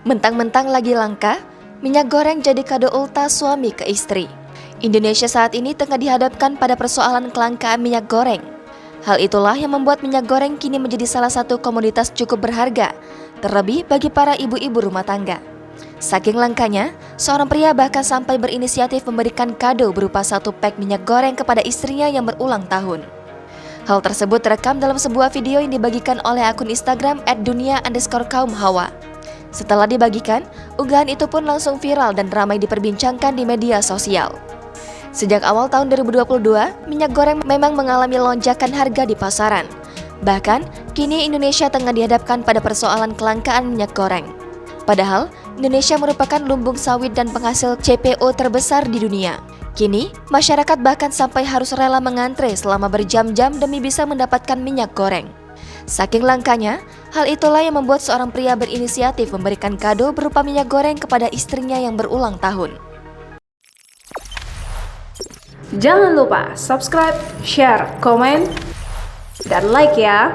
Mentang-mentang lagi langka, minyak goreng jadi kado ulta suami ke istri. Indonesia saat ini tengah dihadapkan pada persoalan kelangkaan minyak goreng. Hal itulah yang membuat minyak goreng kini menjadi salah satu komoditas cukup berharga, terlebih bagi para ibu-ibu rumah tangga. Saking langkanya, seorang pria bahkan sampai berinisiatif memberikan kado berupa 1 pak minyak goreng kepada istrinya yang berulang tahun. Hal tersebut terekam dalam sebuah video yang dibagikan oleh akun Instagram @dunia_kaumhawa. Setelah dibagikan, unggahan itu pun langsung viral dan ramai diperbincangkan di media sosial. Sejak awal tahun 2022, minyak goreng memang mengalami lonjakan harga di pasaran. Bahkan, kini Indonesia tengah dihadapkan pada persoalan kelangkaan minyak goreng. Padahal, Indonesia merupakan lumbung sawit dan penghasil CPO terbesar di dunia. Kini, masyarakat bahkan sampai harus rela mengantre selama berjam-jam demi bisa mendapatkan minyak goreng. Saking langkanya, hal itulah yang membuat seorang pria berinisiatif memberikan kado berupa minyak goreng kepada istrinya yang berulang tahun. Jangan lupa subscribe, share, komen, dan like ya!